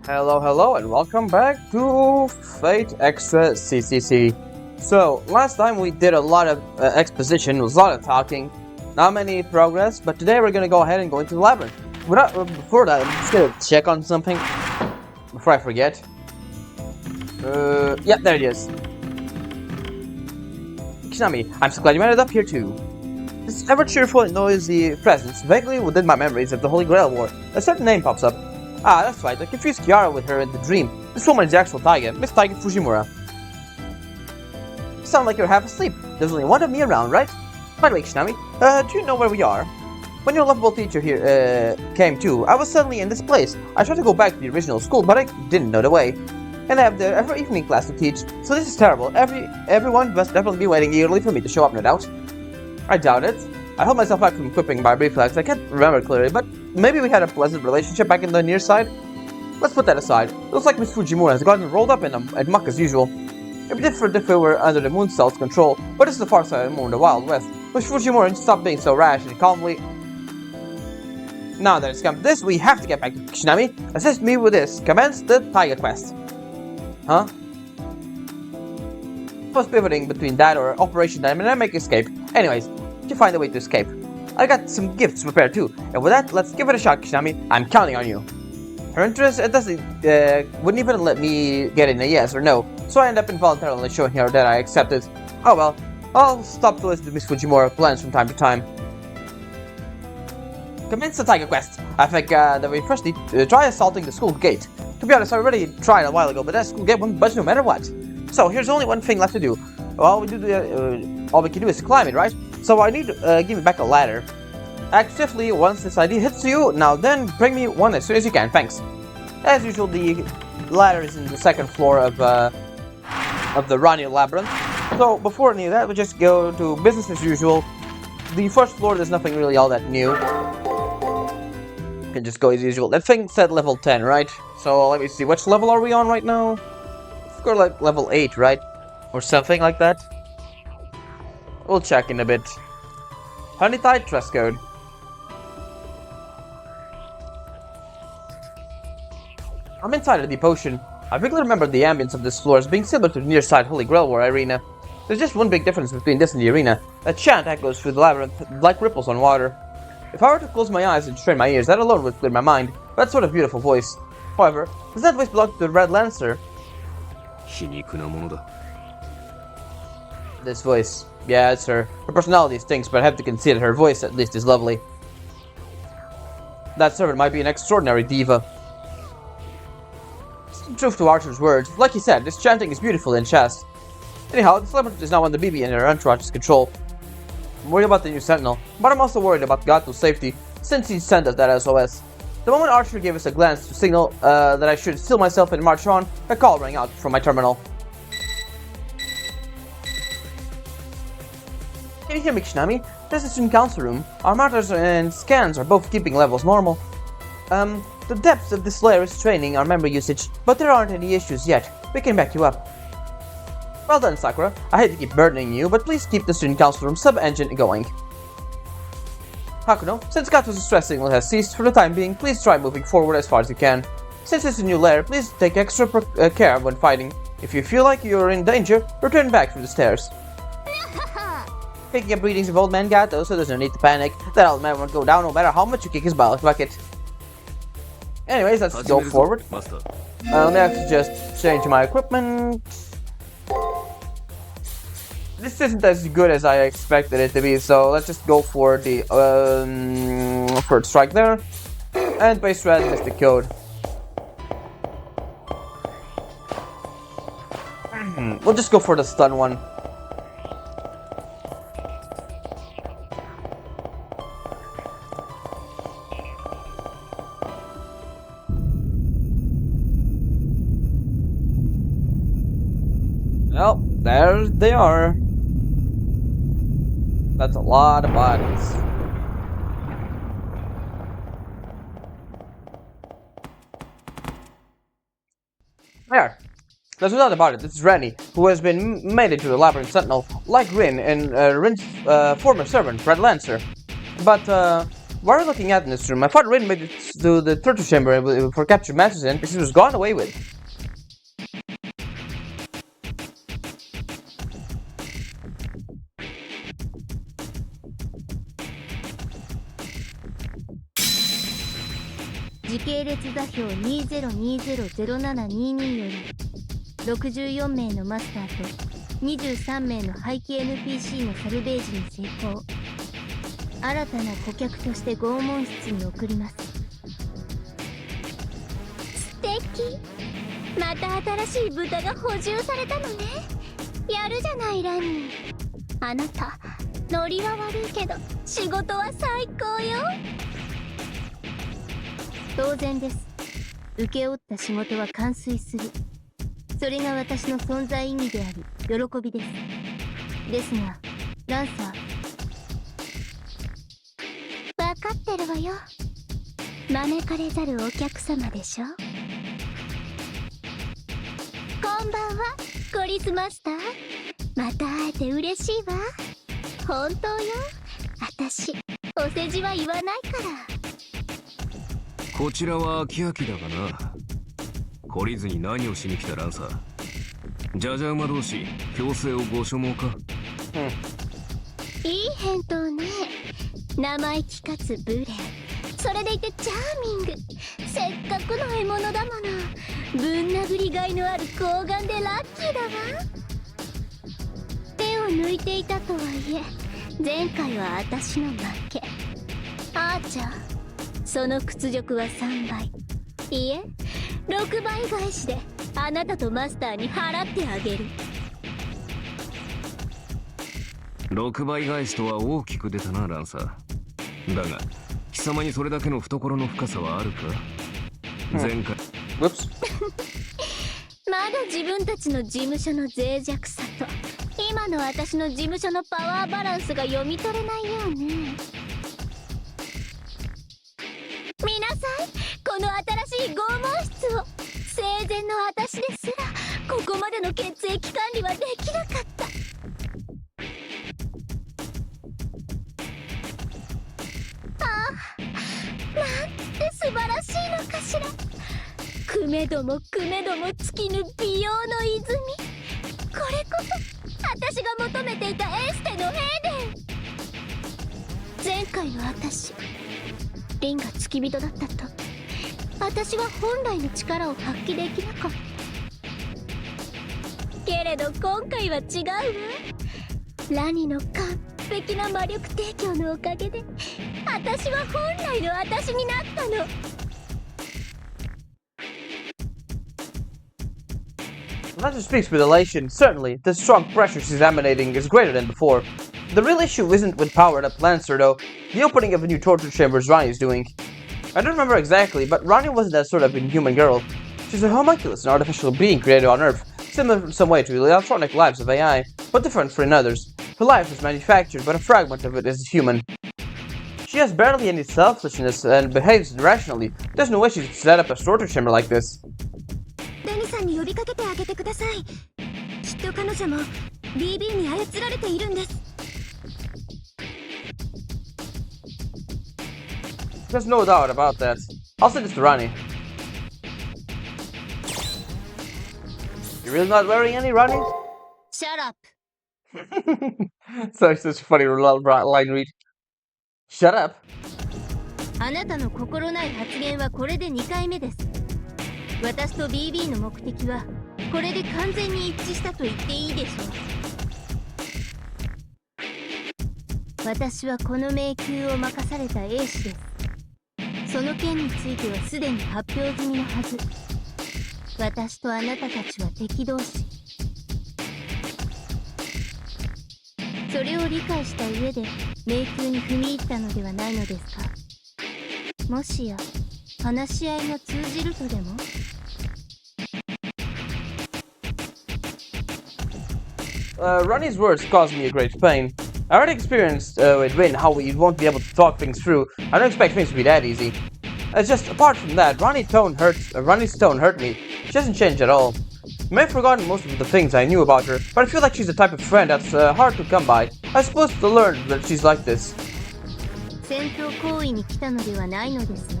Hello, hello, and welcome back to Fate Extra CCC. So, last time we did a lot of exposition, was a lot of talking, not many progress, but today we're gonna go ahead and go into the labyrinth. Before that, I'm just gonna check on something, before I forget. Yeah, there it is. Kishinami, I'm so glad you made it up here too. This ever-cheerful and noisy presence, vaguely within my memories of the Holy Grail War, a certain name pops up. Ah, that's right, I confused Kiara with her in the dream. This woman is the actual Taiga, Miss Taiga Fujimura. You sound like you're half asleep. There's only one of me around, right? By the way, Kishinami, do you know where we are? When your lovable teacher here, came too, I was suddenly in this place. I tried to go back to the original school, but I didn't know the way. And I have the every evening class to teach, so this is terrible. Everyone must definitely be waiting eagerly for me to show up, no doubt. I doubt it. I held myself back from equipping my reflex. I can't remember clearly, but maybe we had a pleasant relationship back in the near side. Let's put that aside. It looks like Miss Fujimura has gotten rolled up in muck as usual. It'd be different if we were under the moon cell's control, but this is the far side of the moon, the Wild West. Miss Fujimura, stop being so rash and calmly. Now that it's come to this, we have to get back to Kishinami. Assist me with this. Commence the Taiga quest. Huh? I was pivoting between that or Operation Dynamic Escape. Anyways, to find a way to escape. I got some gifts prepared too, and with that, let's give it a shot, Kishinami. I'm counting on you. Her interest, it doesn't, wouldn't even let me get in a yes or no, so I end up involuntarily showing her that I accepted. Oh well, I'll stop to listen to Miss Fujimura plans from time to time. Commence the Taiga quest. I think that we first need to try assaulting the school gate. To be honest, I already tried a while ago, but that school gate won't budge no matter what. So here's only one thing left to do. All we can do is climb it, right? So I need to give me back a ladder. Act swiftly once this idea hits you. Now then, bring me one as soon as you can. Thanks. As usual, the ladder is in the second floor of the Rani labyrinth. So before any of that, we just go to business as usual. The first floor, there's nothing really all that new. You can just go as usual. That thing said level 10, right? So let me see. Which level are we on right now? We're like level 8, right? Or something like that. We'll check in a bit. Honeytide dress code. I'm inside of the potion. I vaguely remember the ambience of this floor as being similar to the near-side Holy Grail War arena. There's just one big difference between this and the arena. A chant echoes through the labyrinth like ripples on water. If I were to close my eyes and strain my ears, that alone would clear my mind. That sort of beautiful voice. However, does that voice belong to the Red Lancer? This voice. Yeah, it's her. Her personality stinks, but I have to concede that her voice at least is lovely. That servant might be an extraordinary diva. Some truth to Archer's words. Like he said, this chanting is beautiful in chest. Anyhow, this labyrinth is now under BB and her entourage's control. I'm worried about the new sentinel, but I'm also worried about Gato's safety, since he sent us that SOS. The moment Archer gave us a glance to signal that I should still myself and march on, a call rang out from my terminal. Can you hear me, Kishinami? This is the student council room. Our martyrs and scans are both keeping levels normal. The depths of this layer is training our memory usage, but there aren't any issues yet. We can back you up. Well done, Sakura. I hate to keep burdening you, but please keep the student council room sub-engine going. Hakuno, since Gato's stress signal has ceased for the time being, please try moving forward as far as you can. Since it's a new layer, please take extra care when fighting. If you feel like you're in danger, return back through the stairs. Picking up readings of old man Gato, so there's no need to panic. That old man won't go down no matter how much you kick his bucket. Anyways, let's go forward. I'll have to just change my equipment. This isn't as good as I expected it to be, so let's just go for the third strike there. And base red is the code. We'll just go for the stun one. Well, there they are. That's a lot of bodies. There. There's no doubt about it. It's Rani, who has been made into a labyrinth sentinel, like Rin and Rin's former servant, Red Lancer. But What are you looking at in this room? I thought Rain made it to the torture chamber for captured masters in because he was gone away with.2020-0722より64名のマスターと23名の廃棄 NPC のサルベージに成功。新たな顧客として拷問室に送ります。素敵。また新しい豚が補充されたのね。やるじゃないラニー。あなたノリは悪いけど仕事は最高よ。当然です。請け負った仕事は完遂する。それが私の存在意義であり喜びです。ですがランサー、分かってるわよ。招かれざるお客様でしょ。こんばんはコリスマスター。また会えて嬉しいわ。本当よ。私お世辞は言わないから。こちらは秋秋だがな。懲りずに何をしに来たランサー。じゃじゃ馬同士強制をご所望か。いい返答ね。生意気かつ無礼。それでいてチャーミング。せっかくの獲物だもの。ぶん殴りがいのある睾丸でラッキーだわ。手を抜いていたとはいえ前回は私の負け。あーちゃん、その屈辱は3倍、いえ6倍返しであなたとマスターに払ってあげる。6倍返しとは大きく出たなランサー。だが貴様にそれだけの懐の深さはあるか。前回まだ自分たちの事務所の脆弱さと今の私の事務所のパワーバランスが読み取れないようね。見なさい、この新しい拷問室を。生前の私ですらここまでの血液管理はできなかった。ああ、なんて素晴らしいのかしら。くめどもくめども尽きぬ美容の泉。これこそ私が求めていたエステのエデン。前回の私、リンが付き人だったと私は本来の力を発揮できなかった。けれど今回は違うわ。ラニの完璧な魔力提供のおかげで私は本来の私になったの。Not just speaks with elation. Certainly, the strong pressure she's emanating is greater than before. The real issue isn't with powered-up Lancer, though. The opening of a new torture chamber Rani is doing. I don't remember exactly, but Rani wasn't that sort of inhuman girl. She's a homunculus, an artificial being created on Earth, similar in some way to the electronic lives of AI, but different in others. Her life is manufactured, but a fragment of it is human. She has barely any selfishness and behaves irrationally. There's no way she could set up a torture chamber like this. ラニさんに呼びかけてあげてください。きっと彼女も BB に操られているんです。There's no doubt about that. I'll send this to Rani. You're really not wearing any, Rani? Shut up. Such a funny line read. Shut up. あなたの心ない発言はこれで2回目です。私と BB の目的はこれで完全に一致したと言っていいでしょう。私はこの迷宮を任された英士です。その件についてはすでに発表済みのはず。私とあなたたちは敵同士。それを理解した上で迷宮に踏み入ったのではないのですか。もしや話し合いが通じるとでも。Rani's words caused me a great pain. I already experienced with VIII how we won't be able to talk things through. I don't expect things to be that easy. Just apart from that, Rani's tone hurt me. She hasn't changed at all. I may have forgotten most of the things I knew about her, but I feel like she's the type of friend that's hard to come by. I suppose to learn that she's like this. 戦闘行為に来たのではないのですね。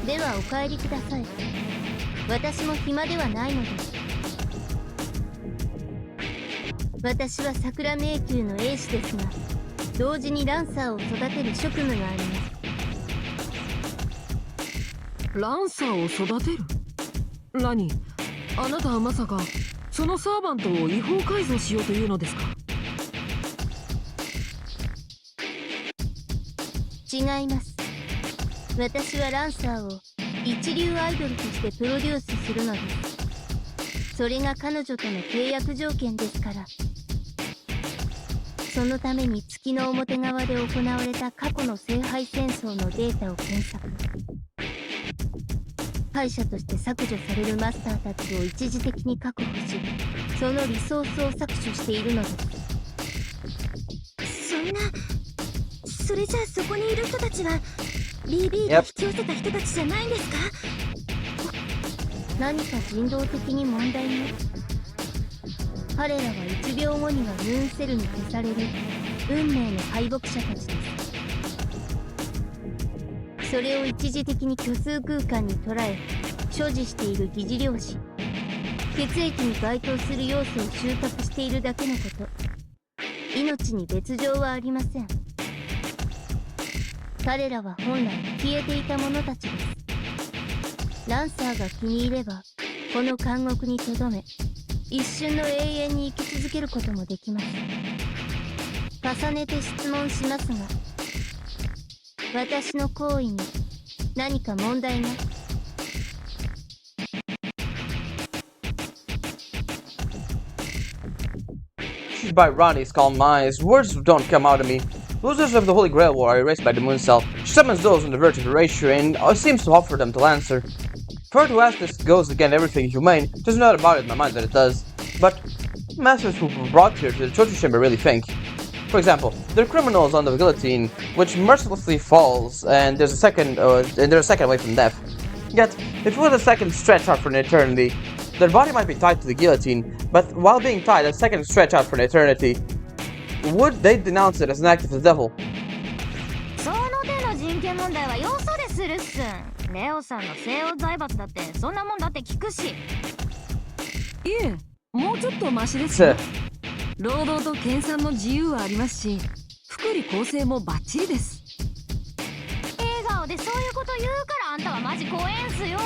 ではお帰りください。私も暇ではないのです。私は桜迷宮の英士ですが、同時にランサーを育てる職務があります。ランサーを育てる？ラニー、あなたはまさかそのサーバントを違法改造しようというのですか？違います。私はランサーを一流アイドルとしてプロデュースするのです。それが彼女との契約条件ですから。そのために月の表側で行われた過去の聖杯戦争のデータを検索。敗者として削除されるマスターたちを一時的に確保し、そのリソースを搾取しているのです。そんな、それじゃあそこにいる人たちは BB が引き寄せた人たちじゃないんですか？何か人道的に問題が？彼らは1秒後にはムーンセルに消される運命の敗北者たちです。それを一時的に虚数空間に捉え所持している疑似量子、血液に該当する要素を収穫しているだけのこと。命に別状はありません。彼らは本来消えていた者たちです。ランサーが気に入ればこの監獄に留め、一瞬の永遠に生き続けることもできます。重ねて質問しますが、私の行為に何か問題がBy Rani's calm eyes, words don't come out of me. Losers of the Holy Grail War are erased by the moon cell. She summons those on the verge of erasure and seems to offer them to answer. For her to ask this goes against everything humane, there's no doubt about it in my mind that it does. But masters who were brought here to the torture chamber really think. For example, there are criminals on the guillotine, which mercilessly falls, and there's a second away from death. Yet, if with a second stretch out for an eternity, their body might be tied to the guillotine, but while being tied a second stretch out for an eternity, would they denounce it as an act of the devil? その手の人権問題はよそでするっす。レオさんの西欧財閥だってそんなもんだって聞くし。いえ、もうちょっとマシですよ。労働と研鑽の自由はありますし、福利厚生もバッチリです。笑顔でそういうこと言うからあんたはマジ怖えんすよ。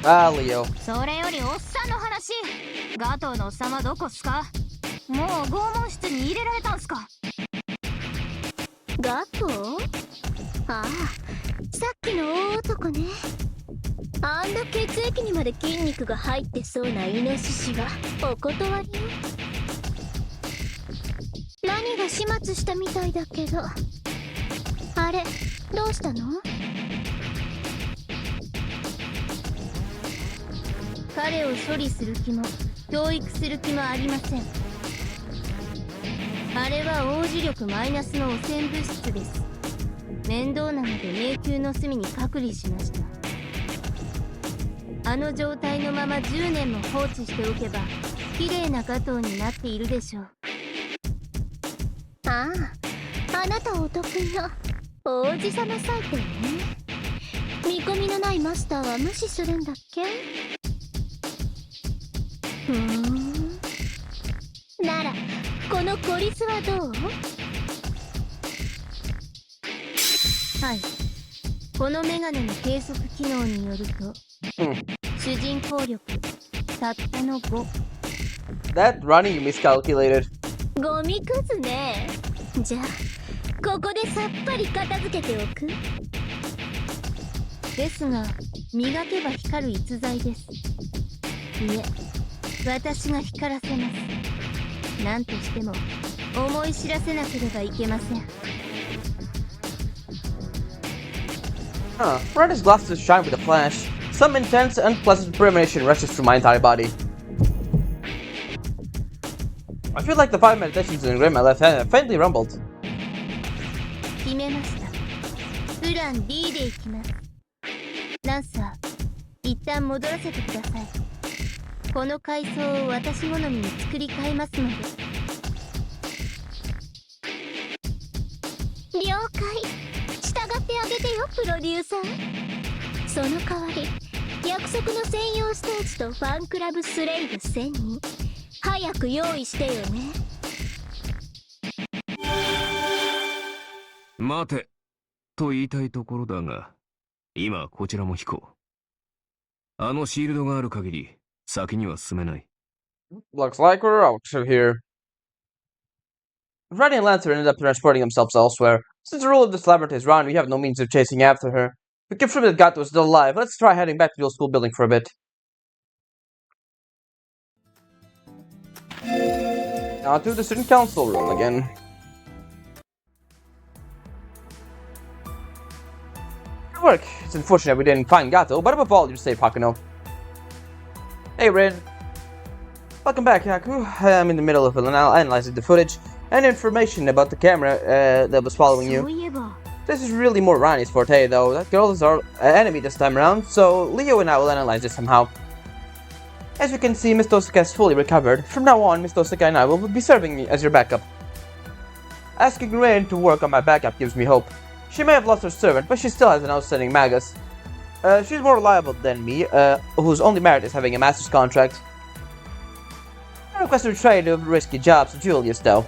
Ah, Leo. それよりおっさんの話、ガトーのおっさんはどこっすか？もう拷問室に入れられたんすか？ガトー？ああ、さっきの大男ね。あんな血液にまで筋肉が入ってそうなイノシシはお断りよ。何が始末したみたいだけど、あれどうしたの？彼を処理する気も教育する気もありません。あれは王子力マイナスの汚染物質です。面倒なので迷宮の隅に隔離しました。あの状態のまま10年も放置しておけば綺麗なガトーになっているでしょう。ああ、あなたお得意の王子様サイクルね。見込みのないマスターは無視するんだっけ？ならこのコリスはどう？はい、このメガネの計測機能によると、主人公力たったの5。 That Rani you miscalculated. ゴミくずね。じゃあここでさっぱり片付けておく。ですが磨けば光る逸材です。いえ、私が光らせます。何としても思い知らせなければいけません。Rani's glasses shine with a flash. Some intense, unpleasant premonition rushes through my entire body. I feel like the 5 meditations in my left hand have faintly rumbled. 決めました。プラン D でいきます。ランサー、一旦戻らせてください。この階層を私好みに作り変えますので。了解。よプロデューサー。その代わり約束の専用ステージとファンクラブスレイブ1000人早く用意してよね。待てと言いたいところだが、今こちらも引こう。あのシールドがある限り先には進めない。Looks like we're out of here. Rani and Lancer ended up transporting themselves elsewhere. Since the rule of this labyrinth is Rani, we have no means of chasing after her. We confirmed that Gato is still alive. Let's try heading back to the old school building for a bit. Now to the student council room again. Good work. It's unfortunate we didn't find Gato, but above all, you're safe, Hakuno. Hey, Rin. Welcome back, Haku. I'm in the middle of analyzing the footage and information about the camera that was following you. This is really more Rani's forte, though. That girl is our enemy this time around, so Leo and I will analyze it somehow. As you can see, Miss Tosaka has fully recovered. From now on, Miss Tosaka and I will be serving me as your backup. Asking Rin to work on my backup gives me hope. She may have lost her servant, but she still has an outstanding magus. She's more reliable than me, whose only merit is having a master's contract. I request her to trade the risky jobs to Julius, though.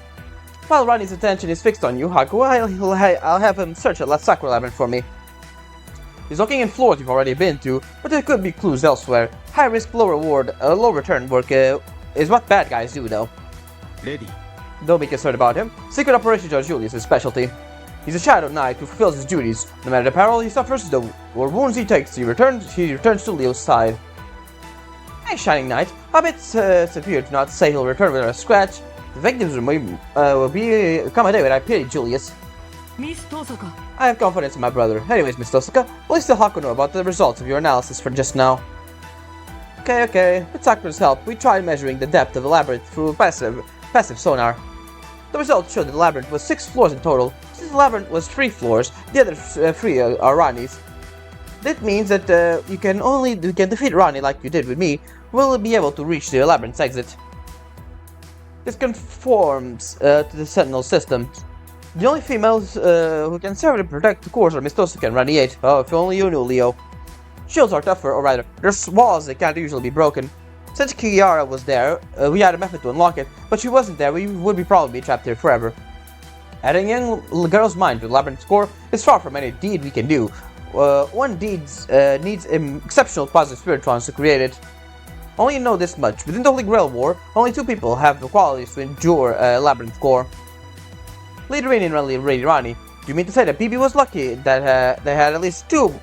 While Rani's attention is fixed on you, Haku, I'll have him search the Sakura Labyrinth for me. He's looking in floors you've already been to, but there could be clues elsewhere. High risk, low reward, low return work is what bad guys do, though. Ready. Don't be concerned about him. Secret operations are Julius' specialty. He's a shadow knight who fulfills his duties. No matter the peril he suffers, or wounds he takes, he returns to Leo's side. Hey, Shining Knight. A bit severe to not say he'll return without a scratch. The victims will come a day when I pity Julius. Miss Tosaka. I have confidence in my brother. Anyways, Miss Tosaka, please tell Hakuno about the results of your analysis for just now. Okay. With Sakura's help, we tried measuring the depth of the labyrinth through passive sonar. The results showed that the labyrinth was 6 floors in total. Since the labyrinth was 3 floors, the other 3 are Rani's. That means that you can defeat Rani like you did with me. We'll be able to reach the labyrinth's exit. This conforms to the Sentinel system. The only females who can serve and protect the course are Miss Tosaka and Rani VIII. Oh, if only you knew, Leo. Shields are tougher, or rather, there's walls that can't usually be broken. Since Kiara was there, we had a method to unlock it, but she wasn't there, we would probably be trapped here forever. Adding a young girl's mind to the labyrinth's core is far from any deed we can do. One deed needs exceptional positive spiritrons to create it. Only you know this much. Within the Holy Grail War, only 2 people have the qualities to endure labyrinth core. Lady Rani and Lady Rani. Do you mean to say that BB was lucky that they had at least 2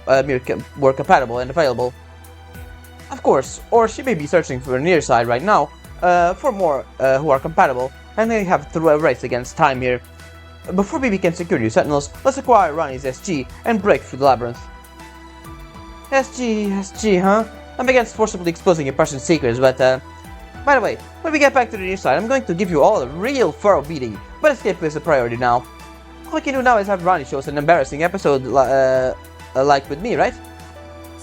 were compatible and available? Of course, or she may be searching for a near side right now for more who are compatible, and they have to race against time here. Before BB can secure new sentinels, let's acquire Rani's SG and break through the labyrinth. SG, huh? I'm against forcibly exposing your person's secrets, but by the way, when we get back to the near side, I'm going to give you all a real thorough beating, but escape is a priority now. All we can do now is have Rani show us an embarrassing episode like with me, right?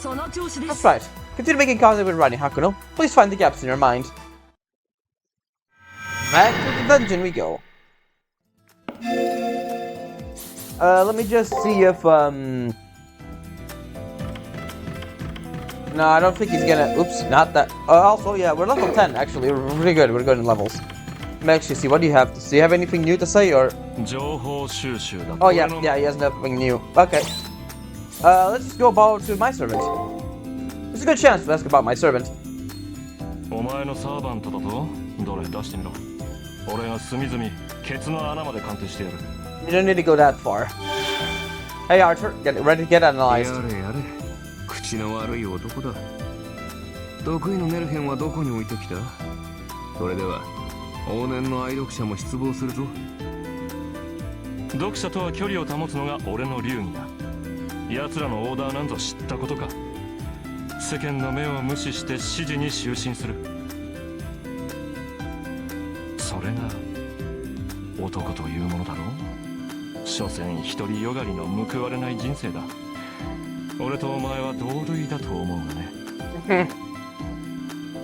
That's right. Continue making contact with Rani, Hakuno. Please find the gaps in your mind. Back to the dungeon we go. Let me just see if no, I don't think he's gonna. Oops, not that. Also, yeah, we're level 10. Actually, we're really good. We're good in levels. Let me actually see. What do you have to say? Do you have anything new to say, or? Oh yeah, he has nothing new. Okay. Let's just go about to my servant. It's a good chance to ask about my servant. You don't need to go that far. Hey Archer, get ready to get analyzed. 口の悪い男だ。得意のメルヘンはどこに置いてきた？それでは往年の愛読者も失望するぞ。読者とは距離を保つのが俺の流儀だ。奴らのオーダーなんぞ知ったことか。世間の目を無視して指示に執心する。それが男というものだろう。所詮独りよがりの報われない人生だ。俺とお前は同類だと思うがね。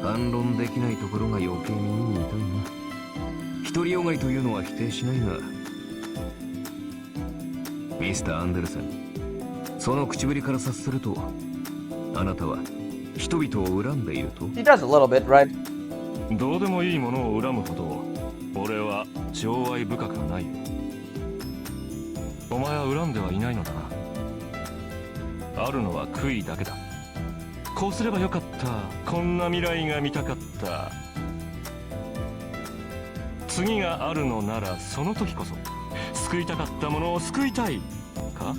反論できないところが余計に痛いな。独りよがりというのは否定しないが、ミスター・アンデルセン、その口ぶりから察すると、あなたは人々を恨んでいると。 He does a little bit, right? どうでもいいものを恨むほど俺は情愛深くはないよ。お前は恨んではいないのだな。あるのは悔いだけだ。こうすればよかった、こんな未来が見たかった。次があるのならその時こそ救いたかったものを救いたいか。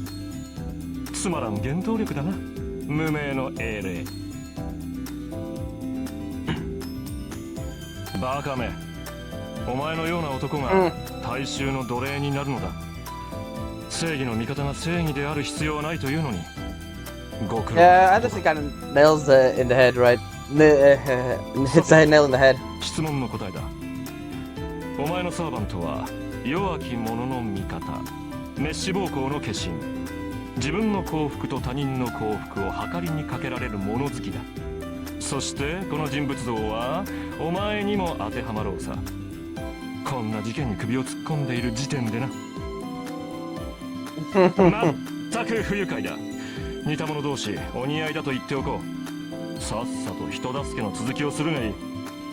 つまらん原動力だな、無名の英霊。バカめ、お前のような男が大衆の奴隷になるのだ。正義の味方が正義である必要はないというのに。Yeah, I just kind of nails in the head, right? Hits the nail in the head. 質問の答えだ。お前のサーバントは弱き者の味方、滅私暴行の化身、自分の幸福と他人の幸福を計りにかけられる物好きだ。そしてこの人物像はお前にも当てはまろうさ。こんな事件に首を突っ込んでいる時点でな。まったく不愉快だ。似た者同士お似合いだと言っておこう。さっさと人助けの続きをするがいい。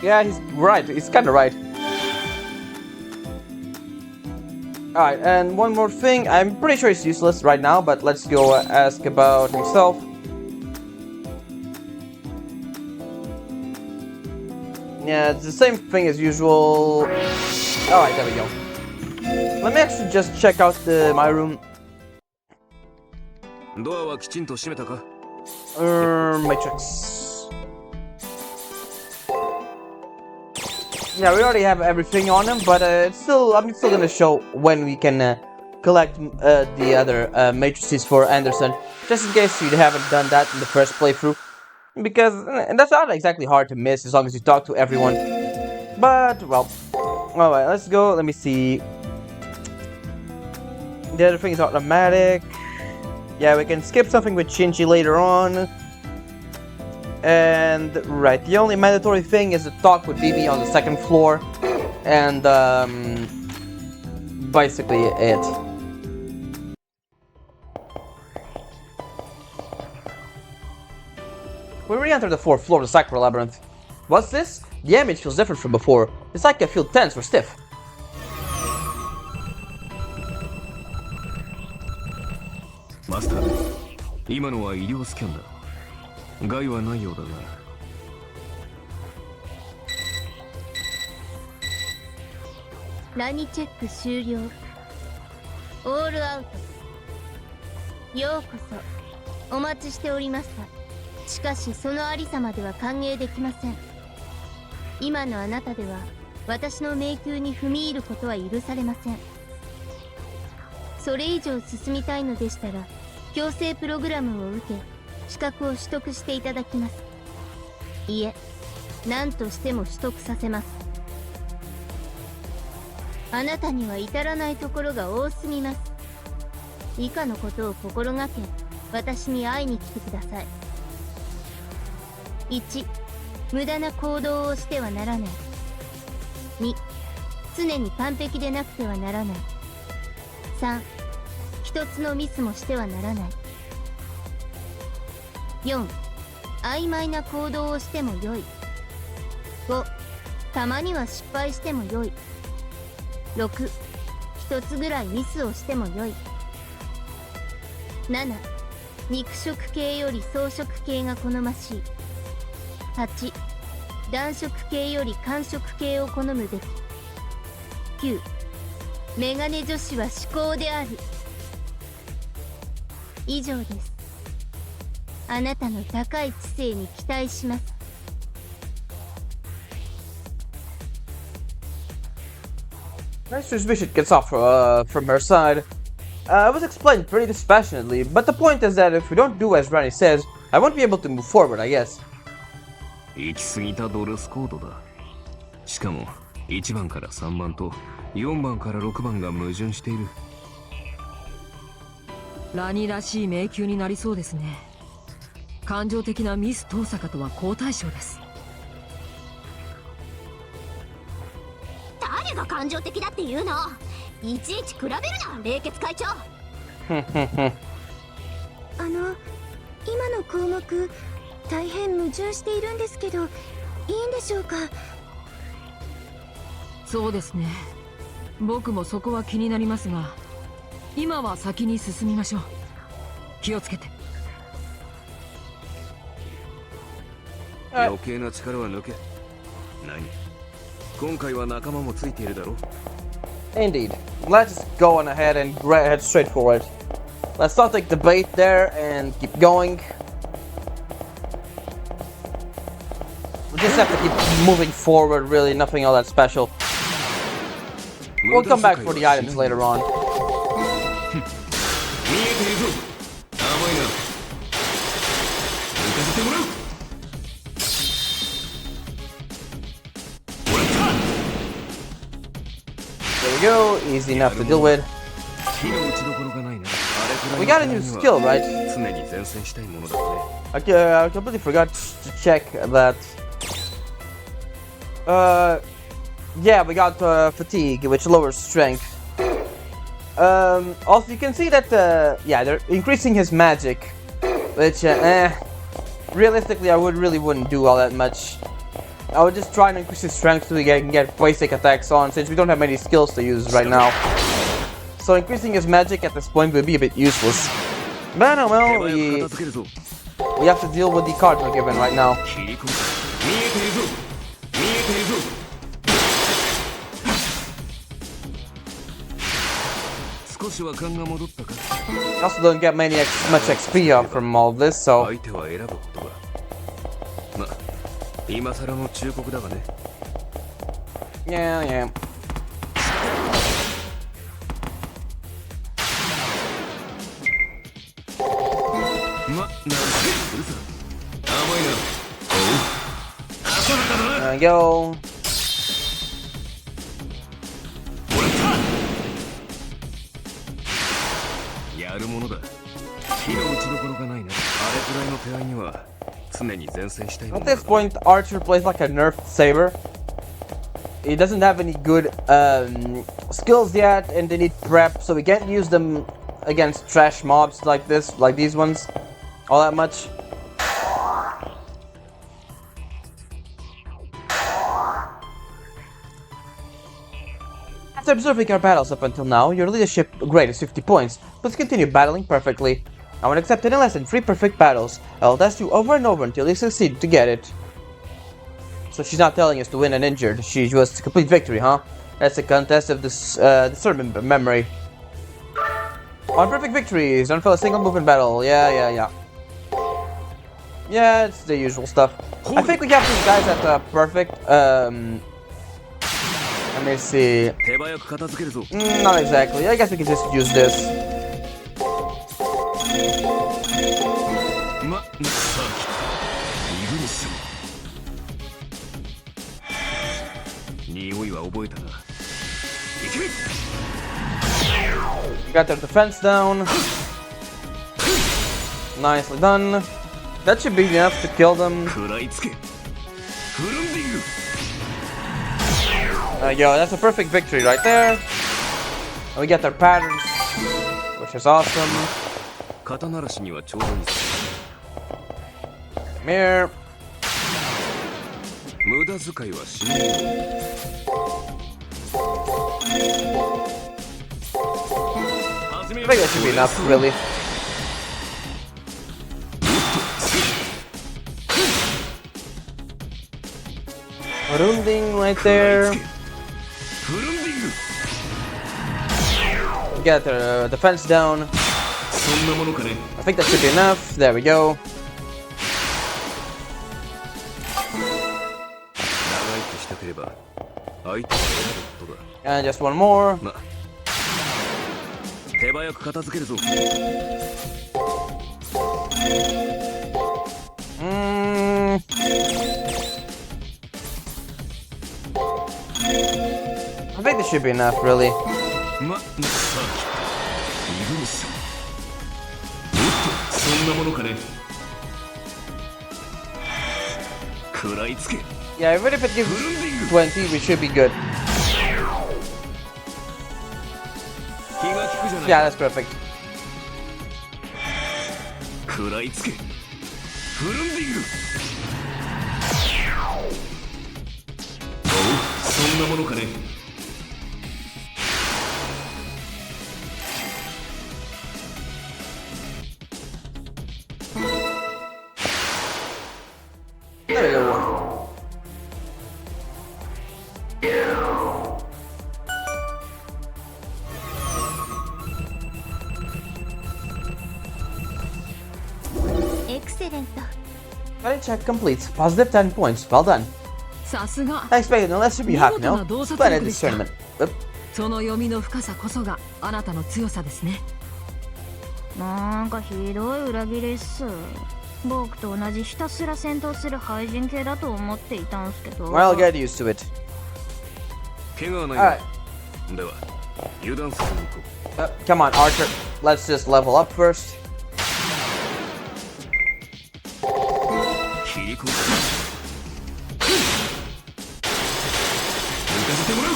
Yeah, he's right. He's kind of right. Alright, and one more thing. I'm pretty sure he's useless right now, but let's go ask about himself. Yeah, it's the same thing as usual. Alright, there we go. Let me actually just check out my room. ドアはきちんと閉めたか。 Matrix. Yeah, we already have everything on him, but I'm still gonna show when we can collect the other matrices for Anderson, just in case you haven't done that in the first playthrough, because that's not exactly hard to miss as long as you talk to everyone. But well, alright, let's go. Let me see. The other thing is automatic. Yeah, we can skip something with Shinji later on. And right, the only mandatory thing is to talk with BB on the second floor. And basically it. We re-enter the fourth floor of the Sakura Labyrinth. What's this? The image feels different from before. It's like I feel tense or stiff. マスター、今のは医療スキャンだ。害はないようだな。ラニチェック終了。オールアウト。ようこそお待ちしておりました。しかしそのありさまでは歓迎できません。今のあなたでは私の迷宮に踏み入ることは許されません。それ以上進みたいのでしたら強制プログラムを受け資格を取得していただきます。いえ、何としても取得させます。あなたには至らないところが多すぎます。以下のことを心がけ私に会いに来てください。1、無駄な行動をしてはならない。2、常に完璧でなくてはならない。3、一つのミスもしてはならない。4、曖昧な行動をしてもよい。5、たまには失敗してもよい。6、一つぐらいミスをしてもよい。7、肉食系より草食系が好ましい。8、暖色系より寒色系を好むべき。9、メガネ女子は至高である。以上です。あなたの高い知性に期待します。Nice suspicion gets off from her side. It was explained pretty dispassionately, but the point is that if we don't do as Rani says, I won't be able to move forward, I guess. 行き過ぎたドレスコードだ。しかも1番から3番と4番から6番が矛盾している。ラニらしい迷宮になりそうですね。感情的なミス遠坂とは好対照です。誰が感情的だって言うの？いちいち比べるな、冷血会長。今の項目大変矛盾しているんですけど、いいんでしょうか？そうですね。僕もそこは気になりますが、今は先に進みましょう。気をつけて。余計な力は抜け。何？今回は仲間もついているだろう。 Indeed. Let's just go on ahead and head straight for it. Let's not take the bait there and keep going. We just have to keep moving forward, really, nothing all that special. We'll come back for the items later on. There we go, easy enough to deal with. We got a new skill, right? Okay, I completely forgot to check that. Yeah, we got fatigue, which lowers strength. Also, you can see that, yeah, they're increasing his magic, which, realistically, I really wouldn't do all that much. I would just try and increase his strength so we can get basic attacks on, since we don't have many skills to use right now. So increasing his magic at this point would be a bit useless. But oh well, we have to deal with the cards we're given right now. Also don't get much XP up from all this, so... Yeah. There we go. At this point, Archer plays like a nerfed saber. He doesn't have any good skills yet, and they need prep, so we can't use them against trash mobs like this, like these ones, all that much. After observing our battles up until now, your leadership grade is 50 points. Please continue battling perfectly. I won't accept any less than 3 perfect battles. I will test you over and over until you succeed to get it. So she's not telling us to win an injured. She was a complete victory, huh? That's a contest of this discernment memory. On perfect victories, don't fail a single move in battle. Yeah. Yeah, it's the usual stuff. I think we have these guys at perfect. Let me see. Not exactly. I guess we can just use this. Got their defense down. Nicely done. That should be enough to kill them. There we go, that's a perfect victory right there. And we get their patterns, which is awesome. Come here. I think that should be enough, really. Runding right there. Get the defense down. I think that should be enough. There we go. And just one more. I think this should be enough, really. Yeah, even if it gives 20, we should be good. Yeah, that's perfect. 食らいつけフルンディング。おう、そんなものかね。There we go. Excellent. Study check complete. Positive 10 points. Well done. さすが I expected no less to be happy now. 見事な洞察 Splendid 力でした。 discernment. Oop. その読みの深さこそがあなたの強さですね。なんかひどい裏切りっす。僕と同じひたすら戦闘する廃人系だと思っていたんすけど。 Well, I'll get used to it. 怪我はない Alright. な。では油断せずに行こ Come on, Archer. Let's just level up first. う。切り込む。浮かせてもらう。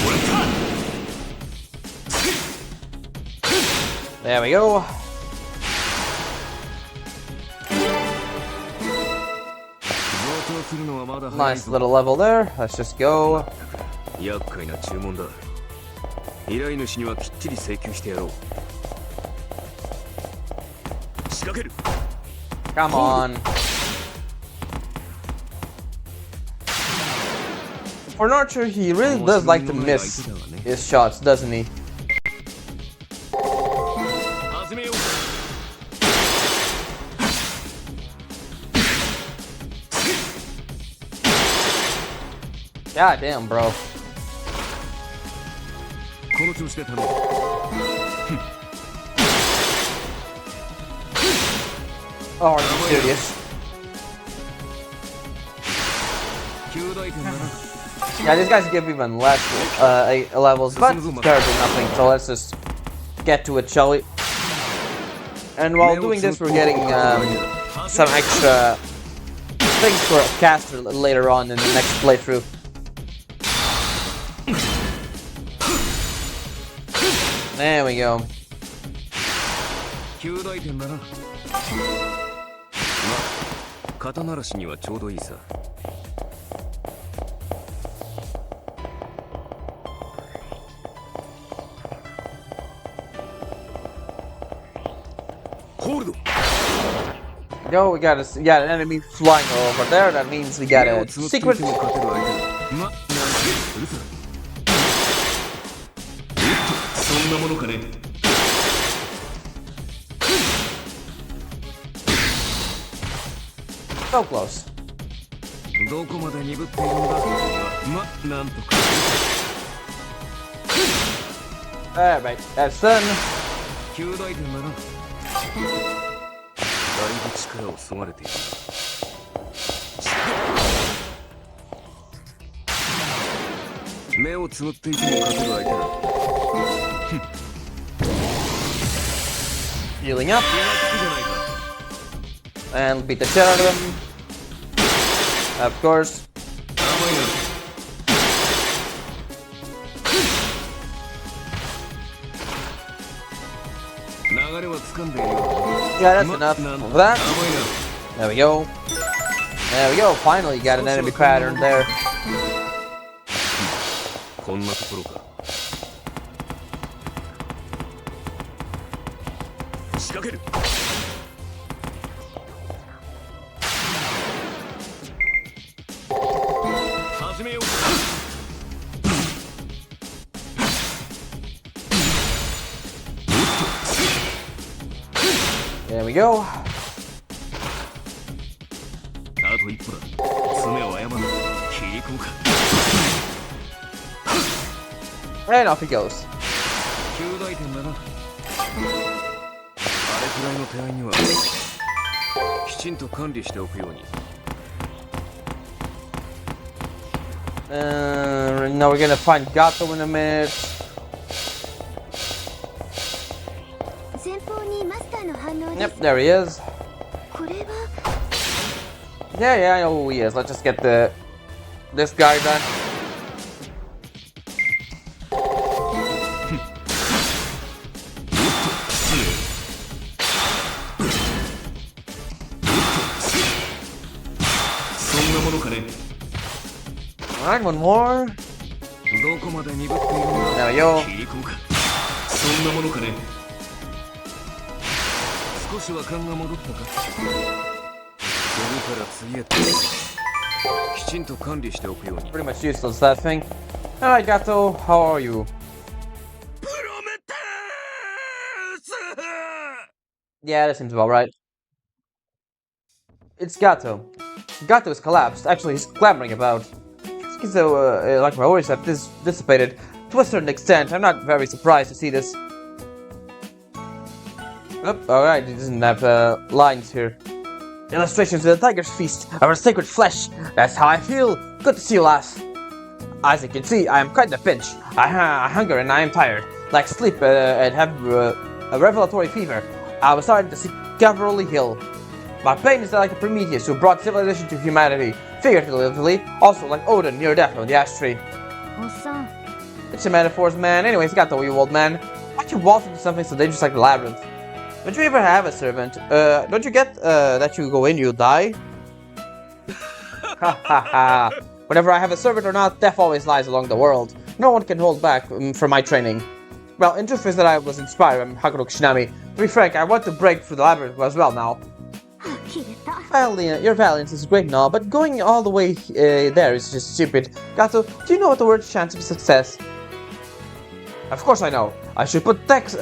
俺か。 There we go. 増長するのはまだ早い Nice ぞ。 little level there. Let's just go. 厄介な注文だ。依頼主にはきっちり請求してやろう。仕掛ける。 Come on. For an archer, he really does like to miss his shots, doesn't he? 始めよう。 God damn, bro. この調子で頼む。 Oh, are you serious? 9大点だな。 Yeah, these guys give even less levels, but compared to nothing. So let's just get to it, shall we? And while doing this, we're getting some extra things for a caster later on in the next playthrough. There we go. 9大点だな。まあ、肩慣らしにはちょうどいいさ。ホールド。 Go, we got an enemy flying over there. That means we got 目 a をつむってい secret. ても勝てる相手だ。ま、なんてするさ。そんなものかね。 So close. どこまで鈍っているんだ。ま、なんとか。 Alright, that's done. 9大点だな。だいぶ力をそがれている。目をつむっていても勝てる相手だ。 Healing up 気がつくじゃないか。 and beat the shit out of him. Of course. 甘いな。 流れは掴んでいるよ。 Yeah, that's ま、 enough なん of 甘い that. な。 There we go. There we go. Finally, got an enemy pattern there. こんなところか。仕掛ける。始めようか。 There we go. あと一歩だ。爪を誤る。切り込むか。 And off he goes. 9大点だな。あれくらいの手合いにはきちんと管理しておくように。 Now we're gonna find Gato in a minute. 前方にマスターの反応です。 Yep, there he is. これは Yeah, yeah, I know who he is. Let's just get this guy done. 撃ものかね。 Alright, one more. どこまで鈍っているんだ。 There we go. 切り込むか。そんなものかね。少しは勘が戻ったか。次から次へときちんと管理しておくように。 Pretty much useless, that thing. Alright, Gato, how are you? プロメテウス Yeah, that seems about right. It's Gato. Gato is collapsed. Actually, he's clamoring about. So, like my worries have dissipated to a certain extent. I'm not very surprised to see this. Oh, alright, he doesn't have lines here. Illustrations of the tiger's feast of our sacred flesh. That's how I feel. Good to see you, lass. As you can see, I am quite in a pinch. I hunger and I am tired. Like sleep and have a revelatory fever. I was starting to seek Cavalry Hill. My pain is like a Prometheus who brought civilization to humanity. Figuratively, also like Odin near death on the ash tree. おっさん It's a metaphors, man. Anyways, Gato, you old man. Why'd you waltz into something so dangerous like the labyrinth? Don't you ever have a servant? Don't you get that you go in, you die? Ha ha ha. Whenever I have a servant or not, death always lies along the world. No one can hold back from my training. Well, in truth is that I was inspired by Hakuno Kishinami. To be frank, I want to break through the labyrinth as well now. 切れた Your valiance is great and all, but going all the way there is just stupid. Gato, do you know what the word chance of success? Of course I know. I should put text,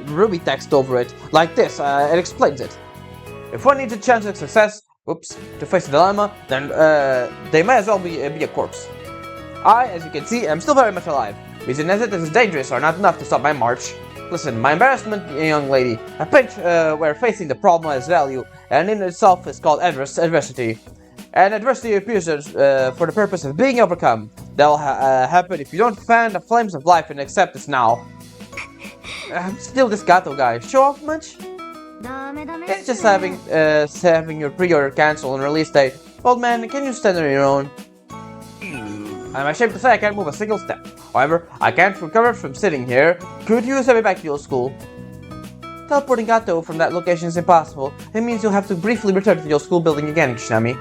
Ruby text over it, like this, it explains it. If one needs a chance of success, whoops, to face a dilemma, then they might as well be a corpse. I, as you can see, am still very much alive. Reason as it is dangerous are not enough to stop my march. Listen, my embarrassment, young lady, a pinch where facing the problem has value, and in itself is called adversity. And adversity appears for the purpose of being overcome. That'll happen if you don't fan the flames of life and accept this now. Still this Gato guy. Show off much? ダメダメ It's just having your pre-order cancelled and release date. Old man, can you stand on your own? I'm ashamed to say I can't move a single step. However, I can't recover from sitting here. Could you send me back to your school? Teleporting Gato from that location is impossible. It means you'll have to briefly return to your school building again, Kishinami.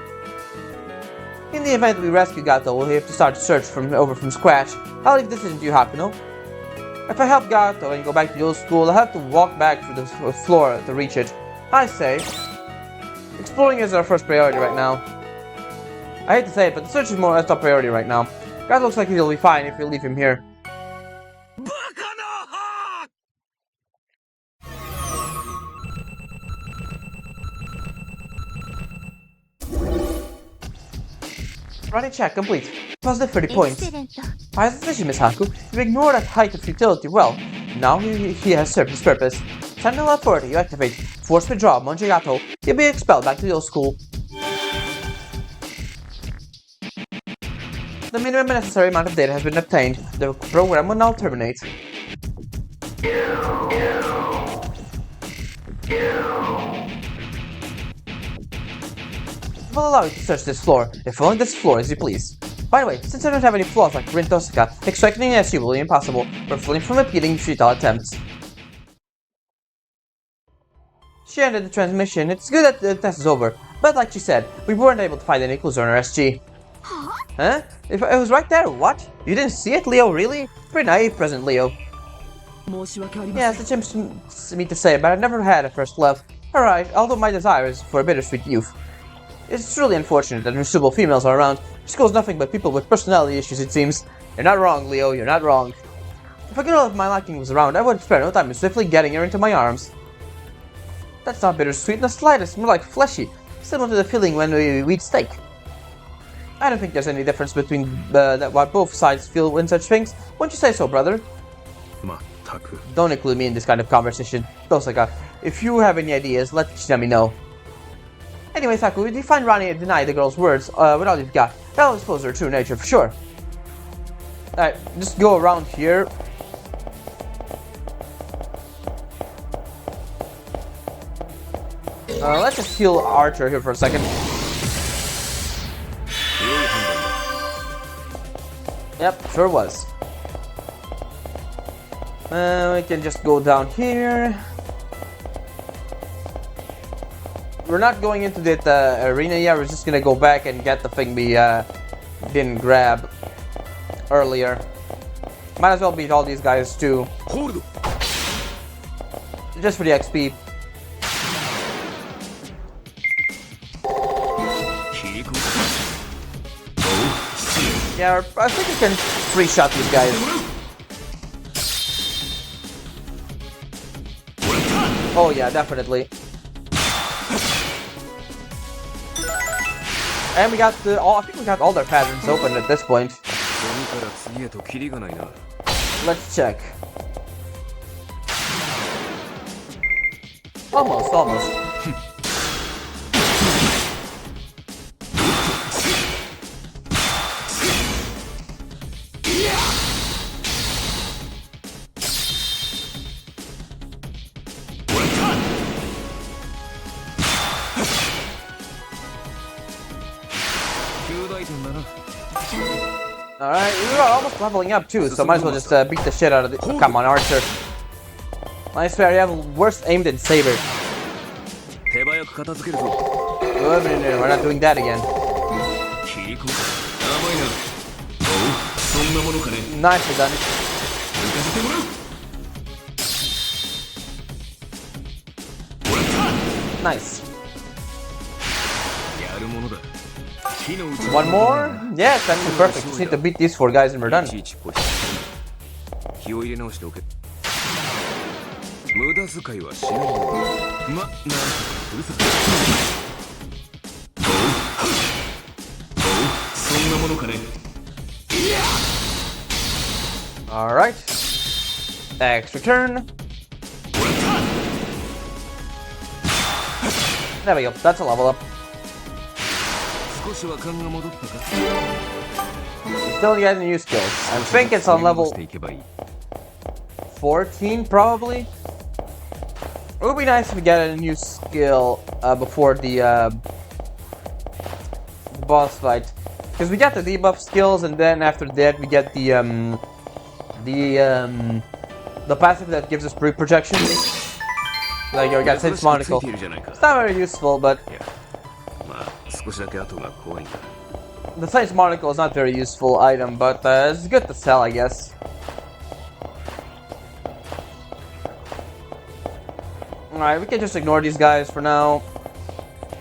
In the event we rescue Gato, we'll have to start the search from scratch. I'll leave this decision to you, Hakuno. If I help Gato and go back to your school, I'll have to walk back through the floor to reach it. I say, exploring is our first priority right now. I hate to say it, but the search is more our top priority right now. Gato looks like he'll be fine if we leave him here. バカな Rani check complete. Positive 30 points. エクセレント Wise decision, Miss Haku. You've ignored that height of futility well. Now he has served his purpose. Sentinel authority, you activate. Force withdraw, Monjigato. You'll be expelled back to your school. The minimum necessary amount of data has been obtained. The program will now terminate. We'll allow you to search this floor, if only this floor as you please. By the way, since I don't have any flaws like Rin Tosaka, extracting an SU will be impossible, refraining from repeating futile attempts. She ended the transmission. It's good that the test is over, but like she said, we weren't able to find any clues on her SG. Huh? It was right there, what? You didn't see it, Leo, really? Pretty naive, present Leo. 申し訳ありません Yeah, it's a shame me to say, but I've never had a first love. Alright, although my desire is for a bittersweet youth. It's truly unfortunate that unsuitable females are around. School's nothing but people with personality issues, it seems. You're not wrong, Leo, you're not wrong. If a girl of my liking was around, I would spare no time in swiftly getting her into my arms. That's not bittersweet in the slightest, more like fleshy, similar to the feeling when we eat steak. I don't think there's any difference between what both sides feel when such things. Wouldn't you say so, brother? まったく Don't include me in this kind of conversation. Tosaka, if you have any ideas, let me know. Anyway, Saku, if you find Rani deny the girl's words with all you've got, that'll expose her true nature for sure. Alright, just go around here. Let's just heal Archer here for a second. Yep, sure was. We can just go down here. we're not going into the arena yet. We're just gonna go back and get the thing we didn't grab earlier. Might as well beat all these guys too. Just for the XP. Yeah, I think we can free-shot these guys. Oh yeah, definitely. And we got I think we got all their patterns open at this point. Let's check. Almost. Alright, we are almost leveling up too, so might as well just beat the shit out of the. Oh, come on, Archer. I swear, you have worse aim than Saber. Oh, no, we're not doing that again. Nicely done. Nice. One more? Yes, that's perfect. Just need to beat these 4 guys and we're done. Alright. Extra turn. There we go. That's a level up. Still getting new skills. I think it's on level 14 probably. It would be nice if we get a new skill before the boss fight, because we got the debuff skills, and then after that we get the passive that gives us brief projection. Like we got Sense Monocle. It's not very useful, but the Sense Monocle is not very useful item, but it's good to sell, I guess. Alright, we can just ignore these guys for now.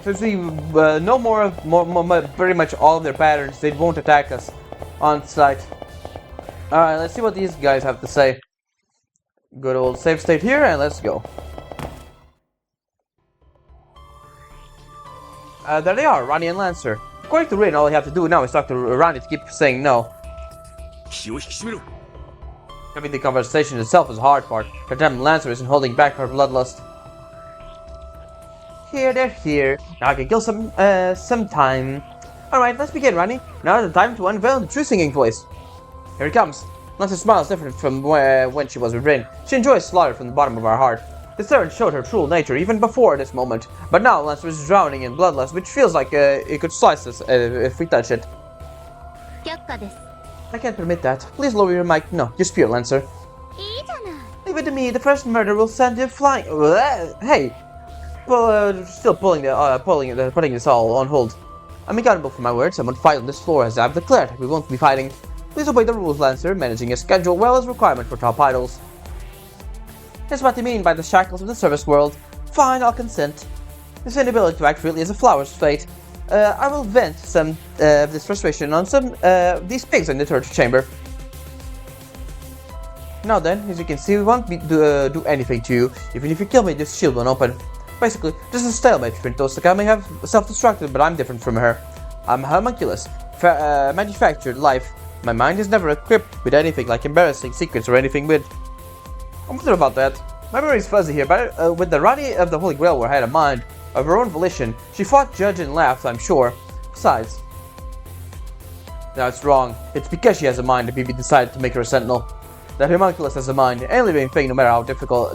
Since we know pretty much all of their patterns, they won't attack us on sight. Alright, let's see what these guys have to say. Good old save state here, and let's go. There they are, Rani and Lancer. According to Rin, all you have to do now is talk to Rani to keep saying no. Having the conversation itself is the hard part. Her damn Lancer isn't holding back her bloodlust. Here, they're here. Now I can kill some time. Alright, let's begin, Rani. Now is the time to unveil the true singing voice. Here it comes. Lancer's smile is different from when she was with Rin. She enjoys slaughter from the bottom of her heart. The servant showed her true nature even before this moment, but now Lancer is drowning in bloodlust, which feels like it could slice us if we touch it. I can't permit that. Please lower your mic. No, you spear, Lancer. Leave it to me. The first murder will send you flying. Hey, well, still putting this all on hold. I'm accountable for my words. I won't fight on this floor, as I've declared. We won't be fighting. Please obey the rules, Lancer. Managing a schedule well is a requirement for top idols. That's what they mean by the shackles of the service world. Fine, I'll consent. This inability to act freely is a flower's fate. I will vent some of this frustration on some these pigs in the torture chamber. Now then, as you can see, we won't do anything to you. Even if you kill me, this shield won't open. Basically, just a stalemate between Tosaka may have self-destructed, but I'm different from her. I'm homunculus, manufactured life. My mind is never equipped with anything like embarrassing secrets or anything with. I wonder about that. My memory is fuzzy here, but with the Rani of the Holy Grail where I had a mind of her own volition, she fought, judged, and laughed, I'm sure. Besides, no, it's wrong. It's because she has a mind that Bibi decided to make her a sentinel. That homunculus has a mind. Any living thing, no matter how difficult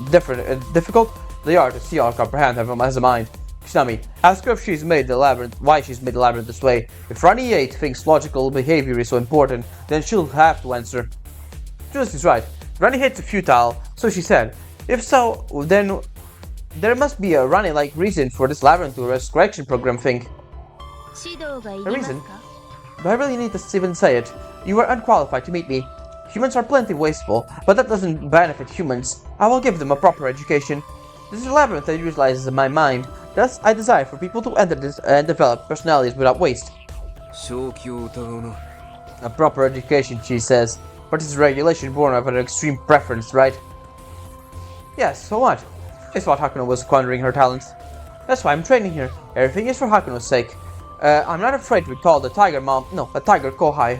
they are to see or comprehend, has a mind. Shinami, ask her if she's made the labyrinth, why she's made the labyrinth this way. If Rani VIII thinks logical behavior is so important, then she'll have to answer. Julius is right. Rani hates the futile, so she said. If so, then There must be a Rani-like reason for this labyrinth or correction program thing. 指導がいり A ます reason? か Do I really need to even say it? You are unqualified to meet me. Humans are plenty wasteful, but that doesn't benefit humans. I will give them a proper education. This is a labyrinth that utilizes my mind. Thus, I desire for people to enter this and develop personalities without waste. 正気を疑うな。 A proper education, she says. But this is regulation born of an extreme preference, right? Yes, so what? I thought Hakuno was squandering her talents. That's why I'm training here. Everything is for Hakuno's sake. I'm not afraid to be called a tiger mom. No, a tiger kohai.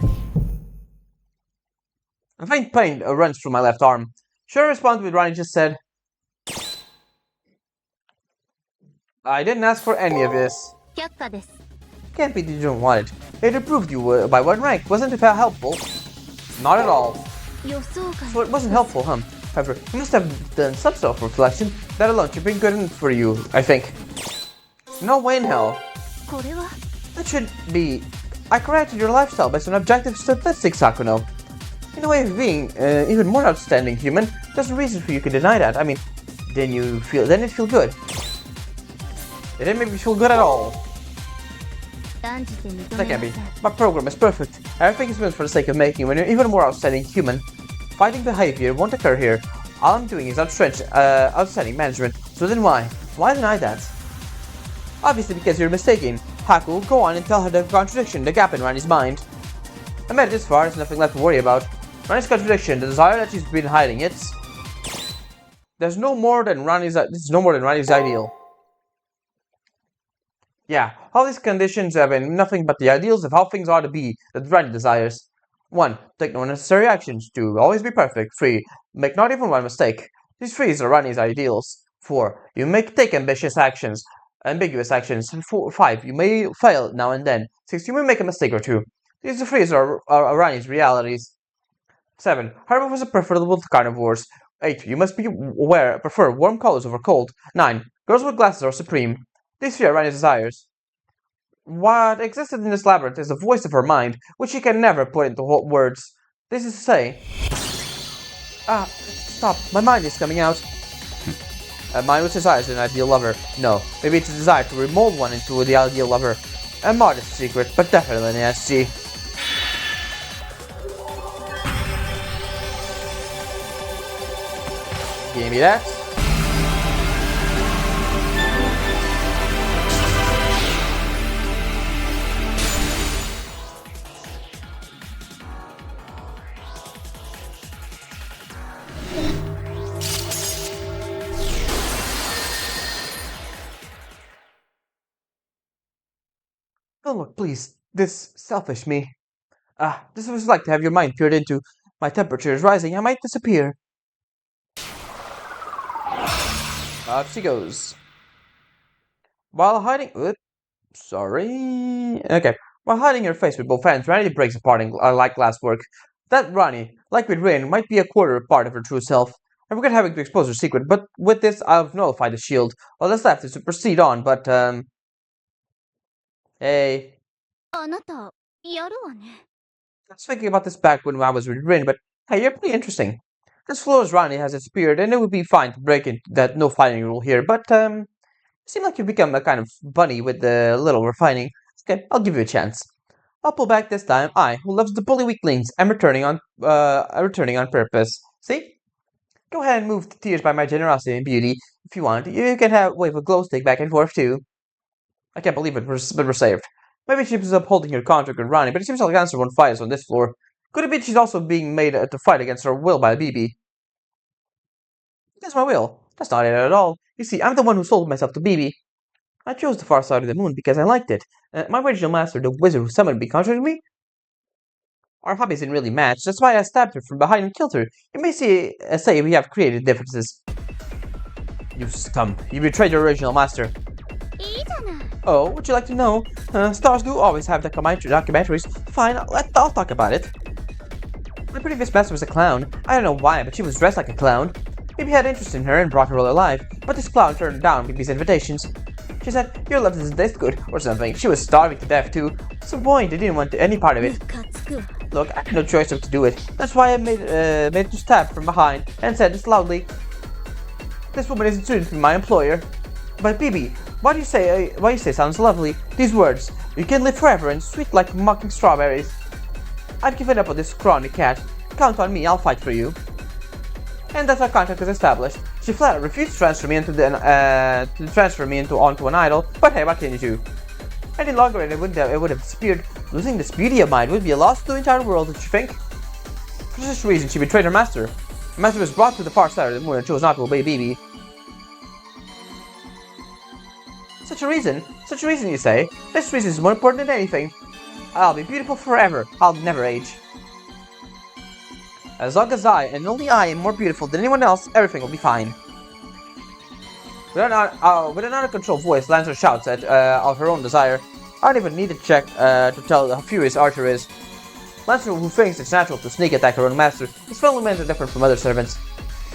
A faint pain runs through my left arm. Should I respond to what Rani just said? I didn't ask for any of this. 却下です Can't be that you don't want it. It improved you by 1 rank. Wasn't it helpful? Not at all. 予想外 So it wasn't helpful, huh? However, you must have done some self-reflection. That alone should be good enough for you, I think. No way in hell. これは That should be... I corrected your lifestyle based on objective statistics, Hakuno. In a way of being even more outstanding human, there's no reason for you to deny that. I mean, didn't it feel good? It didn't make me feel good at all. 断じて認 That め can't ま be. せん My program is perfect. Everything is meant for the sake of making you an even more outstanding human. Fighting behavior won't occur here. All I'm doing is outstanding management. So then why? Why deny that? Obviously because you're mistaken. Haku, go on and tell her the contradiction, the gap in Rani's mind. I made it this far, there's nothing left to worry about. Rani's contradiction, the desire that she's been hiding, this is no more than Rani's ideal. Yeah, all these conditions have been nothing but the ideals of how things ought to be that Rani desires. 1. Take no unnecessary actions. 2. Always be perfect. 3. Make not even one mistake. These 3 are Rani's ideals. 4. You take ambiguous actions. 5. You may fail now and then. 6. You may make a mistake or 2. These 3 are Rani's realities. 7. Herbivores are preferable to carnivores. 8. You must prefer warm colors over cold. 9. Girls with glasses are supreme. These 3 are Rani's desires. What existed in this labyrinth is the voice of her mind, which she can never put into words. This is to say... stop, my mind is coming out. A mind which desires an ideal lover. No, maybe it's a desire to remold one into the ideal lover. A modest secret, but definitely an SG. Give me that. Don't look, please. This selfish me. This was like to have your mind peered into. My temperature is rising. I might disappear. Off she goes. While hiding... Oops, sorry... Okay. While hiding her face with both hands, Rani breaks apart like glasswork. That Rani, like with Rain, might be a quarter part of her true self. I regret having to expose her secret, but with this, I've nullified the shield. All that's left is to proceed on, but, Hey. あなたやるわね I was thinking about this back when I was with Rin, but hey, you're pretty interesting. This floor as Rani has disappeared, and it would be fine to break into that no fighting rule here, but, you seem like you've become a kind of bunny with a little refining. Okay, I'll give you a chance. I'll pull back this time. I, who loves to bully weaklings, am returning on purpose. See? Go ahead and move to tears by my generosity and beauty, if you want. You can wave a glow stick back and forth, too. I can't believe it, but we're saved. Maybe she was upholding her contract with Rani, but it seems like answer won't fight us on this floor. Could it be she's also being made to fight against her will by BB? Against my will? That's not it at all. You see, I'm the one who sold myself to BB. I chose the far side of the moon because I liked it. My original master, the wizard who summoned me, contrary to me? Our hobbies didn't really match, that's why I stabbed her from behind and killed her. You may say we have created differences. You scum. You betrayed your original master. いいじゃない Oh, would you like to know? Stars do always have documentaries. Fine, I'll talk about it. My previous master was a clown. I don't know why, but she was dressed like a clown. BB had interest in her and brought her alive, but this clown turned down BB's invitations. She said, your love doesn't taste good, or something. She was starving to death too. What's the point? I didn't want any part of it. ムカつくわ Look, I had no choice but to do it. That's why I made to stab from behind and said this loudly. This woman isn't suited to be my employer. But Bibi, what you say sounds lovely. These words, you can live forever and sweet like mocking strawberries. I've given up on this scrawny cat. Count on me, I'll fight for you. And that's our contract is established. She flat refused to transfer me onto an idol, but hey, what can you do? Any longer and it would have disappeared. Losing this beauty of mine would be a loss to the entire world, don't you think? For this reason, she betrayed her master. The master was brought to the far side of the moon and chose not to obey Bibi. Such a reason, you say? This reason is more important than anything. I'll be beautiful forever. I'll never age. As long as I, and only I, am more beautiful than anyone else, everything will be fine. With an out-of-control voice, Lancer shouts of her own desire. I don't even need to check to tell how furious Archer is. Lancer, who thinks it's natural to sneak attack her own master, his fellow men are different from other servants.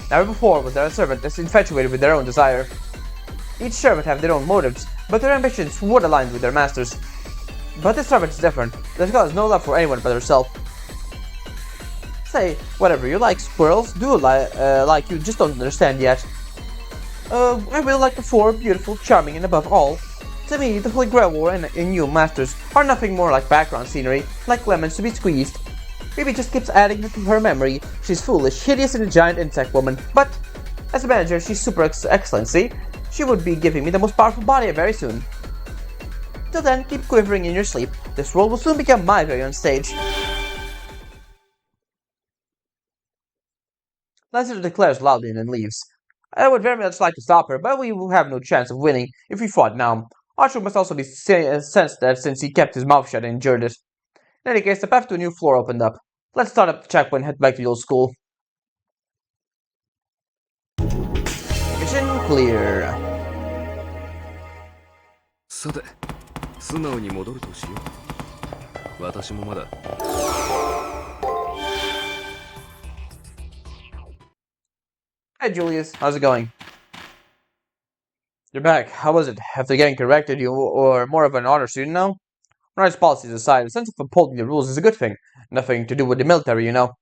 Never before was there a servant that's infatuated with their own desire. Each servant have their own motives, but their ambitions would align with their masters. But this servant is different. This girl has no love for anyone but herself. Say whatever you like, squirrels. Do like you just don't understand yet. I will like before, beautiful, charming, and above all. To me, the Holy Grail and you, masters, are nothing more like background scenery, like lemons to be squeezed. Bibi just keeps adding it to her memory. She's foolish, hideous, and a giant insect woman, but as a manager, she's super excellent, see? She would be giving me the most powerful body very soon. Till then, keep quivering in your sleep. This world will soon become my very own stage. Lancer declares loudly and then leaves. I would very much like to stop her, but we will have no chance of winning if we fought now. Archer must also be sensed that since he kept his mouth shut and endured it. In any case, the path to a new floor opened up. Let's start up the checkpoint and head back to the old school. Mission clear. さて、素直に戻るとしよう。私もまだ。Hi Julius, how's it going? You're back. How was it? After getting corrected, you or more of an honor student now? Rights policies aside, a sense of upholding the rules is a good thing. Nothing to do with the military, you know.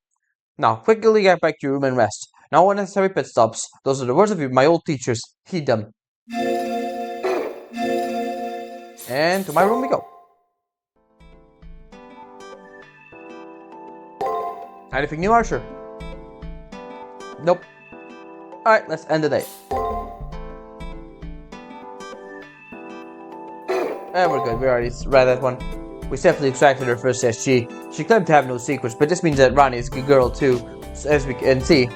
Now, quickly get back to your room and rest. No unnecessary pit stops. Those are the words of my old teachers. Heed them. And to my room we go. Anything new, Archer? Nope. Alright, let's end the day. And we're good, we already read that one. We safely extracted her first SG. She claimed to have no secrets, but this means that Rani is a good girl too, as we can see.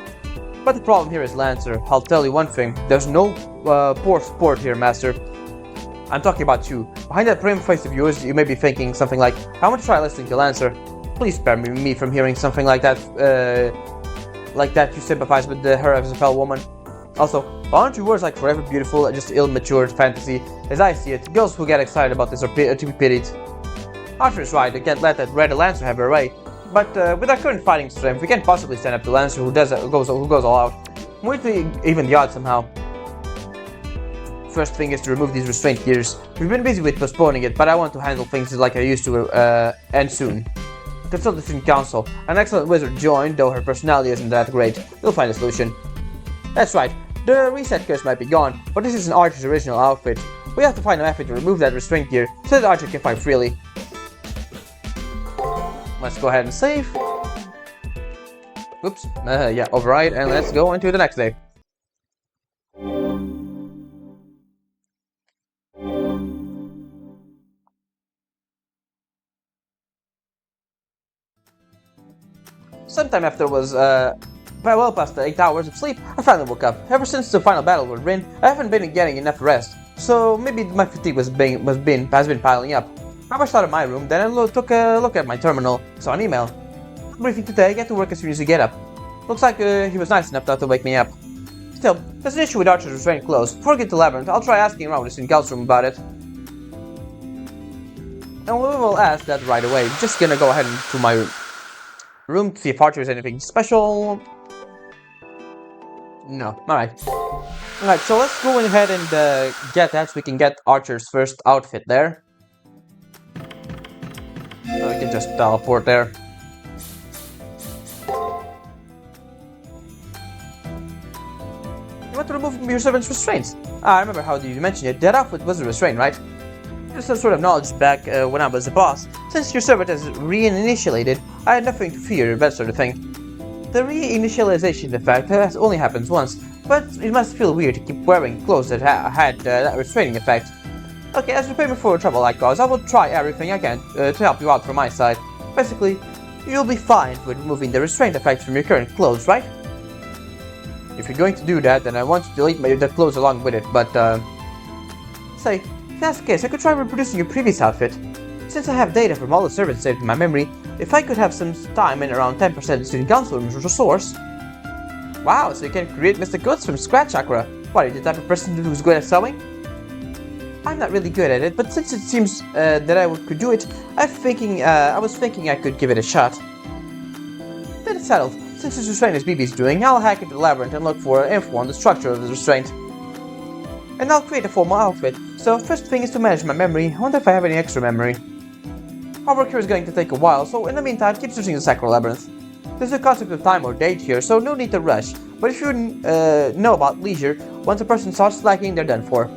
But the problem here is Lancer. I'll tell you one thing, there's no poor sport here, Master. I'm talking about you. Behind that prim face of yours, you may be thinking something like, I want to try listening to Lancer. Please spare me from hearing something like that, you sympathize with her as a fellow woman. Also, aren't your words like forever beautiful and just ill-matured fantasy? As I see it, girls who get excited about this are to be pitied. Archer is right, I can't let that red Lancer have her way. But with our current fighting strength, we can't possibly stand up to Lancer who goes all out. We need to even the odds somehow. First thing is to remove these restraint gears. We've been busy with postponing it, but I want to handle things like I used to, and soon. Consult the student council. An excellent wizard joined, though her personality isn't that great. We'll find a solution. That's right. The reset curse might be gone, but this isn't Archer's original outfit. We have to find a method to remove that restraint gear so that Archer can fight freely. Let's go ahead and save. Oops. Yeah, override, and let's go into the next day. Sometime after it was, well past the 8 hours of sleep, I finally woke up. Ever since the final battle with Rin, I haven't been getting enough rest, so maybe my fatigue has been piling up. I rushed out of my room, then I took a look at my terminal, saw an email. Briefing today, get to work as soon as you get up. Looks like he was nice enough not to wake me up. Still, there's an issue with Archer's restraint closed. Before I get to Labyrinth, I'll try asking around with the student council room about it. And we will ask that right away. I'm just gonna go ahead into my room to see if Archer has anything special. No. Alright. Alright, so let's go ahead and get that so we can get Archer's first outfit there. So we can just teleport there. want to remove your servant's restraints. I remember how you mentioned it. That outfit was a restraint, right? There's some sort of knowledge back when I was the boss. Since your servant has reinitiated, I had nothing to fear, that sort of thing. The reinitialization effect only happens once, but it must feel weird to keep wearing clothes that had that restraining effect. Okay, as repayment for trouble I caused, I will try everything I can to help you out from my side. Basically, you'll be fine with removing the restraint effect from your current clothes, right? If you're going to do that, then I want to delete the clothes along with it, but say, if that's the case, I could try reproducing your previous outfit. Since I have data from all the servants saved in my memory, if I could have some time and around 10% student council resource. Wow, so you can create mystic goods from scratch, Sakura. What, are you the type of person who's good at sewing? I'm not really good at it, but since it seems that I could do it, I was thinking I could give it a shot. Then it's settled. Since this restraint is BB's doing, I'll hack into the labyrinth and look for info on the structure of the restraint. And I'll create a formal outfit, so first thing is to manage my memory. I wonder if I have any extra memory. Our work here is going to take a while, so in the meantime, keep searching the Sakura Labyrinth. There's no concept of time or date here, so no need to rush. But if you know about leisure, once a person starts slacking, they're done for.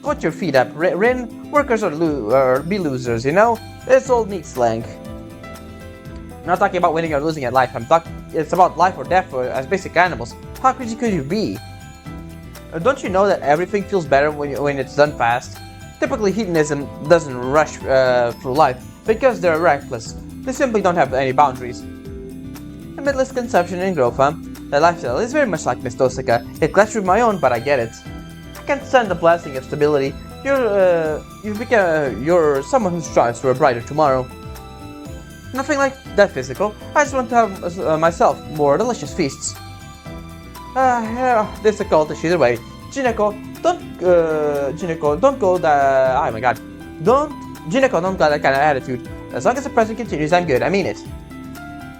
Put your feet up, Rin. Workers are be losers, you know? It's old neat slang. I'm not talking about winning or losing at life. It's about life or death as basic animals. How crazy could you be? Don't you know that everything feels better when it's done fast? Typically, hedonism doesn't rush through life because they're reckless. They simply don't have any boundaries. A midless consumption and growth, huh? That lifestyle is very much like Miss Tosaka. It clashes with my own, but I get it. I can't stand the blessing of stability. You're someone who strives for a brighter tomorrow. Nothing like that physical. I just want to have myself more delicious feasts. This is cultish either way. Jineko, don't go that. Oh my god. Jineko, don't got that kind of attitude. As long as the present continues, I'm good. I mean it.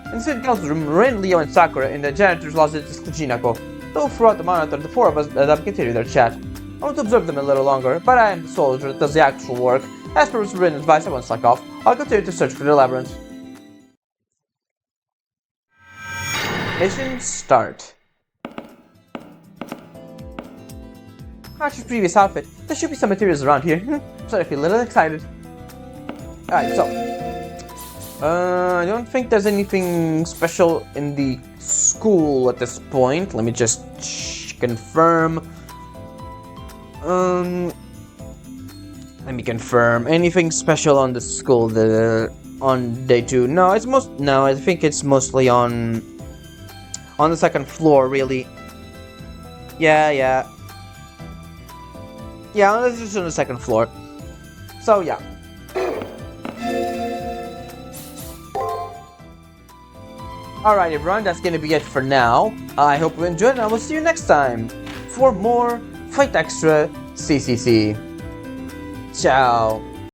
In the student council room, Rin, Leo, and Sakura in the janitor's closet is Jineko. Though throughout the monitor, the four of us continue their chat. I want to observe them a little longer, but I am the soldier that does the actual work. As per Rin's advice, I won't slack off. I'll continue to search for the labyrinth. Mission start. Match your previous outfit. There should be some materials around here. I'm starting to feel a little excited. Alright, so. I don't think there's anything special in the school at this point. Let me just confirm. Let me confirm. Anything special on the school on day 2? No, I think it's mostly on the second floor, really. Yeah, this is on the second floor. So, yeah. Alright, everyone, that's gonna be it for now. I hope you enjoyed, and I will see you next time for more Fight Extra CCC. Ciao.